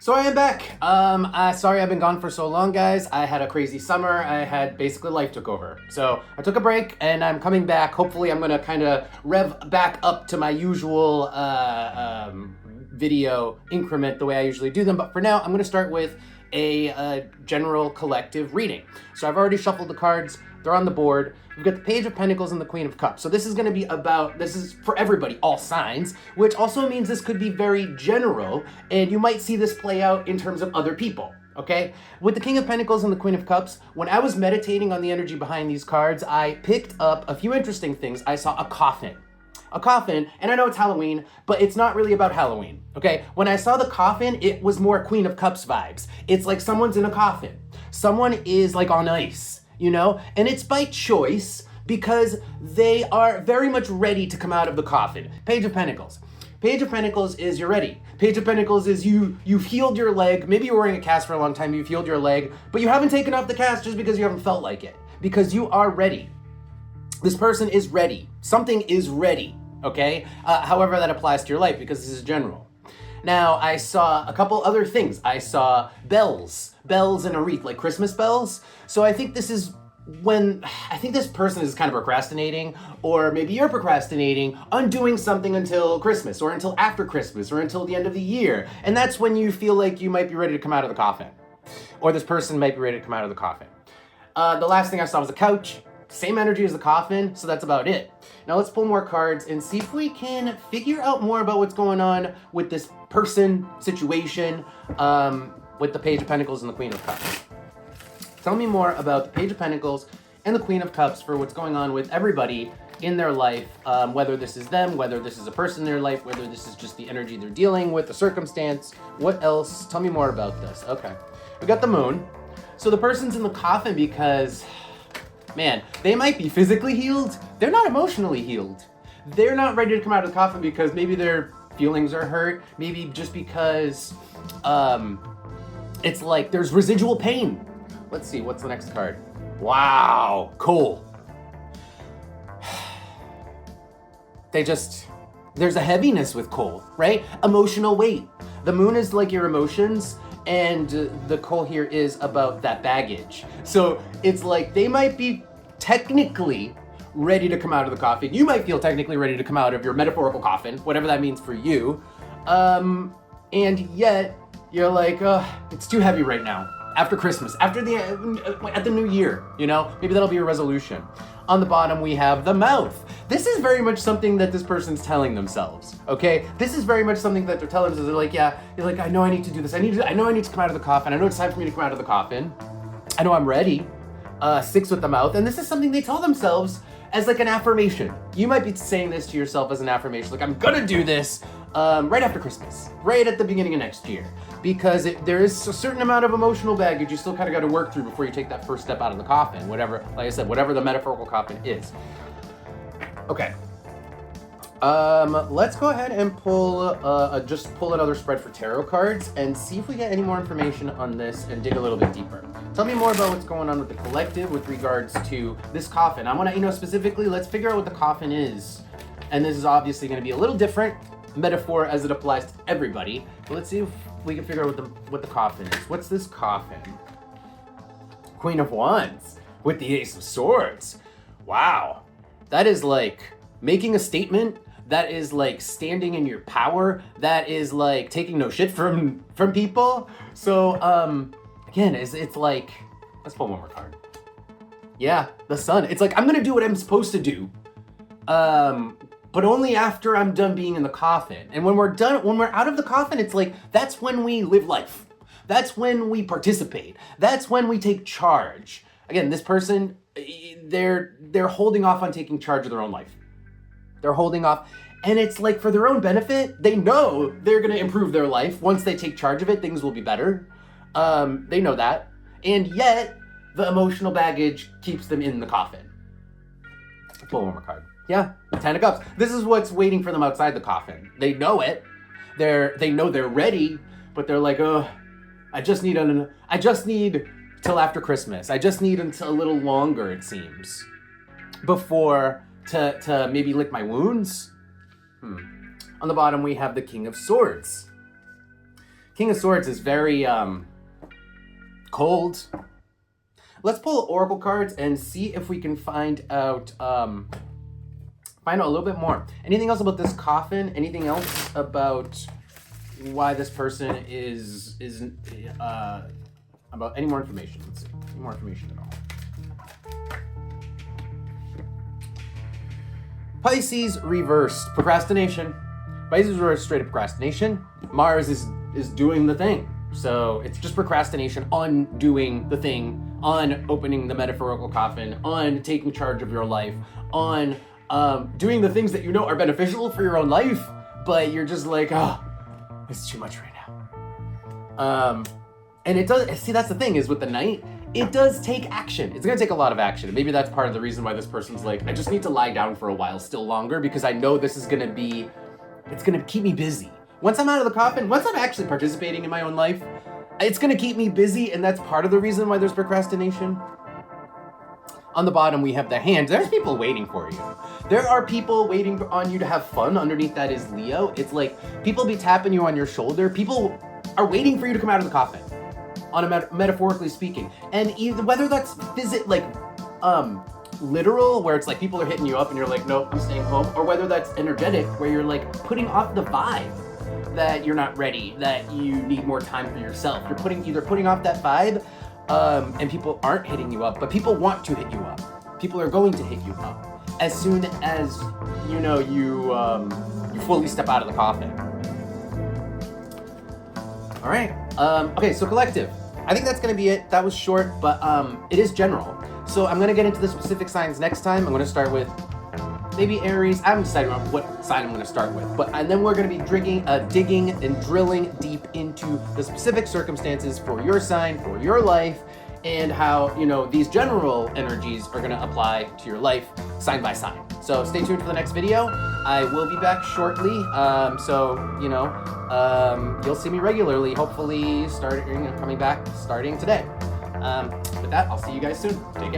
So I am back. Sorry I've been gone for so long, guys. I had a crazy summer. I had basically life took over. So I took a break and I'm coming back. Hopefully I'm gonna kind of rev back up to my usual video increment the way I usually do them. But for now, I'm gonna start with a general collective reading. So I've already shuffled the cards. They're on the board. We've got the Page of Pentacles and the Queen of Cups. So this is going to be this is for everybody, all signs, which also means this could be very general, and you might see this play out in terms of other people, okay? With the King of Pentacles and the Queen of Cups, when I was meditating on the energy behind these cards, I picked up a few interesting things. I saw a coffin, and I know it's Halloween, but it's not really about Halloween, okay? When I saw the coffin, it was more Queen of Cups vibes. It's like someone's in a coffin. Someone is like on ice, you know? And it's by choice because they are very much ready to come out of the coffin. Page of Pentacles. Page of Pentacles is you're ready. Page of Pentacles is you've healed your leg. Maybe you're wearing a cast for a long time, you've healed your leg, but you haven't taken off the cast just because you haven't felt like it. Because you are ready. This person is ready. Something is ready, okay? However that applies to your life, because this is general. Now, I saw a couple other things. I saw bells in a wreath, like Christmas bells. So I think this is I think this person is kind of procrastinating, or maybe you're procrastinating on doing something until Christmas, or until after Christmas, or until the end of the year. And that's when you feel like you might be ready to come out of the coffin. Or this person might be ready to come out of the coffin. The last thing I saw was a couch. Same energy as the coffin, so that's about it. Now let's pull more cards and see if we can figure out more about what's going on with this person, situation, with the Page of Pentacles and the Queen of Cups. Tell me more about the Page of Pentacles and the Queen of Cups for what's going on with everybody in their life, whether this is them, whether this is a person in their life, whether this is just the energy they're dealing with, the circumstance. What else? Tell me more about this. Okay, we got the Moon. So the person's in the coffin because, man, they might be physically healed. They're not emotionally healed. They're not ready to come out of the coffin because maybe their feelings are hurt. Maybe just because it's like there's residual pain. Let's see, what's the next card? Wow, cool. There's a heaviness with coal, right? Emotional weight. The Moon is like your emotions, and the coal here is about that baggage. So it's like they might be technically ready to come out of the coffin. You might feel technically ready to come out of your metaphorical coffin, whatever that means for you. And yet you're like, it's too heavy right now. After Christmas, at the new year, you know, maybe that'll be a resolution. On the bottom, we have the mouth. This is very much something that this person's telling themselves, okay? This is very much something that they're telling themselves. They're like, yeah, you're like, I know I need to do this. I know I need to come out of the coffin. I know it's time for me to come out of the coffin. I know I'm ready. 6 with the mouth. And this is something they tell themselves as like an affirmation. You might be saying this to yourself as an affirmation, like, I'm gonna do this right after Christmas, right at the beginning of next year. Because there is a certain amount of emotional baggage you still kind of got to work through before you take that first step out of the coffin, whatever, like I said, whatever the metaphorical coffin is. Okay. Let's go ahead and just pull another spread for tarot cards and see if we get any more information on this and dig a little bit deeper. Tell me more about what's going on with the collective with regards to this coffin. I want to, specifically, let's figure out what the coffin is. And this is obviously going to be a little different metaphor as it applies to everybody. But let's see if we can figure out what the coffin is. What's this coffin? Queen of Wands with the Ace of Swords. Wow. That is like making a statement. That is like standing in your power. That is like taking no shit from people. So again, it's like, let's pull one more card. Yeah, the Sun. It's like, I'm gonna do what I'm supposed to do. But only after I'm done being in the coffin. And when we're out of the coffin, it's like, that's when we live life. That's when we participate. That's when we take charge. Again, this person, they're holding off on taking charge of their own life. They're holding off. And it's like for their own benefit, they know they're going to improve their life. Once they take charge of it, things will be better. They know that. And yet, the emotional baggage keeps them in the coffin. Pull one more card. Yeah, 10 of Cups. This is what's waiting for them outside the coffin. They know it. They know they're ready, but they're like, oh, I just need till after Christmas. I just need until a little longer, it seems, before to maybe lick my wounds. On the bottom, we have the King of Swords. King of Swords is very cold. Let's pull oracle cards and see if we can find out a little bit more. Anything else about this coffin? Anything else about why this person is about any more information? Let's see. Any more information at all? Pisces reversed, procrastination. Pisces reversed, straight up procrastination. Mars is doing the thing. So it's just procrastination on doing the thing, on opening the metaphorical coffin, on taking charge of your life, on doing the things that you know are beneficial for your own life, but you're just like, oh, it's too much right now. And it does, see, that's the thing is with the Knight, it does take action. It's gonna take a lot of action. Maybe that's part of the reason why this person's like, I just need to lie down for a while still longer because I know this is gonna be, it's gonna keep me busy. Once I'm out of the coffin, once I'm actually participating in my own life, it's gonna keep me busy, and that's part of the reason why there's procrastination. On the bottom, we have the Hand. There's people waiting for you. There are people waiting on you to have fun. Underneath that is Leo. It's like people be tapping you on your shoulder. People are waiting for you to come out of the coffin, on a metaphorically speaking. And either, whether that's literal, where it's like people are hitting you up and you're like, nope, I'm staying home, or whether that's energetic, where you're like putting off the vibe that you're not ready, that you need more time for yourself. You're either putting off that vibe, and people aren't hitting you up, but people want to hit you up. People are going to hit you up as soon as you know you fully step out of the coffin. All right. Okay, so collective. I think that's gonna be it. That was short, but it is general. So I'm gonna get into the specific signs next time. I'm gonna start with maybe Aries. I haven't decided on what sign I'm gonna start with, and then we're gonna be digging and drilling deep into the specific circumstances for your sign, for your life, and how, you know, these general energies are gonna apply to your life sign by sign. So stay tuned for the next video. I will be back shortly. You'll see me regularly, hopefully coming back starting today. With that, I'll see you guys soon. Take care.